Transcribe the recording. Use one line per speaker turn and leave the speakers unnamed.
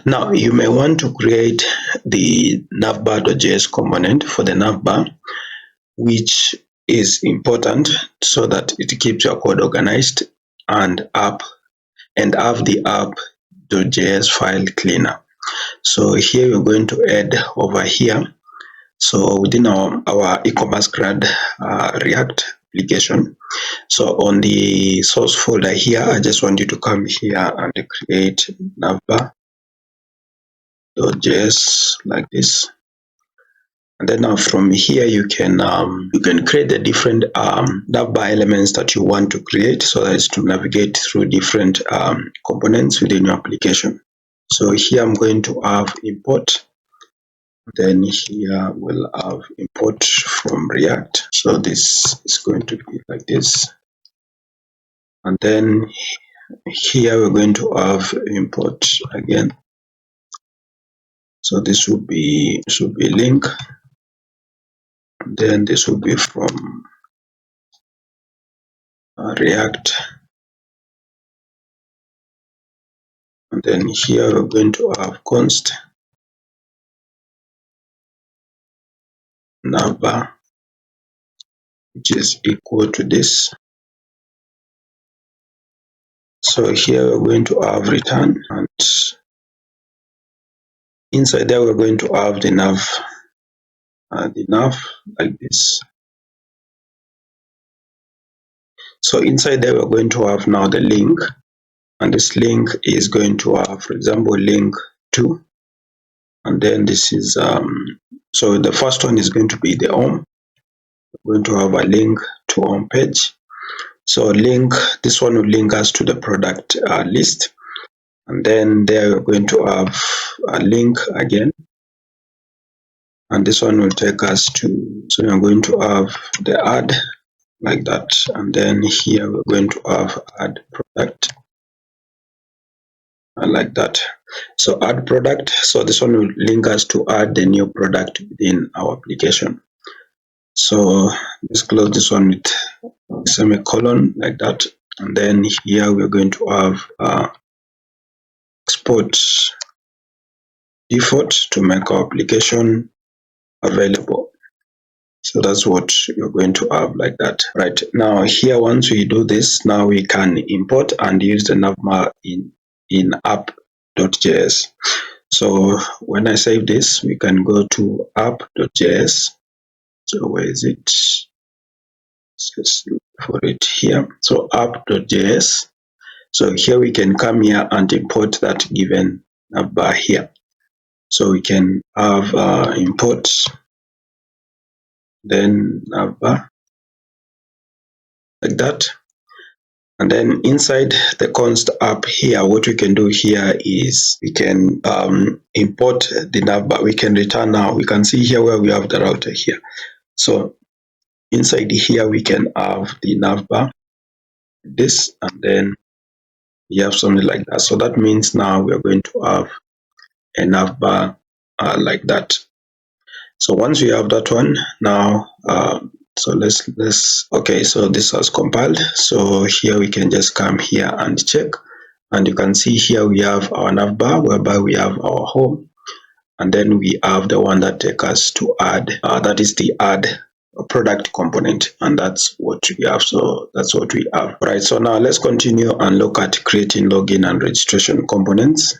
Now you may want to create the navbar.js component for the navbar, which is important so that it keeps your code organized and have the app.js file cleaner. So here we're going to add over here. So within our ecommerce Crud React application, so on the source folder here, I just want you to come here and create navbar.js like this. And then now from here you can create the different navbar elements that you want to create, so that is to navigate through different components within your application. So here I'm going to have import. Then here we'll have import from React. So this is going to be like this. And then here we're going to have import again. So this will be link. And then this will be from React. And then here we're going to have const navbar, which is equal to this. So here we're going to have return, and inside there we're going to have the nav like this. So inside there we're going to have now the link, and this link is going to have, for example, link 2, and then this is so the first one is going to be the home. We're going to have a link to home page. So link, this one will link us to the product list, and then there we're going to have a link again, and this one will take us to, so we're going to have the add like that, and then here we're going to have add product like that. So add product, so this one will link us to add the new product within our application. So let's close this one with semicolon like that, and then here we're going to have export default to make our application available. So that's what you're going to have like that. Right now here, once we do this, now we can import and use the navbar in app.js. So when I save this, we can go to app.js. So where is it? Let's look for it here. So app.js. So here we can come here and import that given navbar here. So we can have import, then navbar like that. And then inside the const app here, what we can do here is we can import the navbar. We can return now. We can see here where we have the router here. So inside here we can have the navbar, this, and then you have something like that. So that means now we are going to have a navbar like that. So once we have that one, now so let's okay, so this has compiled. So here we can just come here and check, and you can see here we have our navbar, whereby we have our home, and then we have the one that takes us to add, that is the add product component, and that's what we have. So that's what we have. Right, so now let's continue and look at creating login and registration components.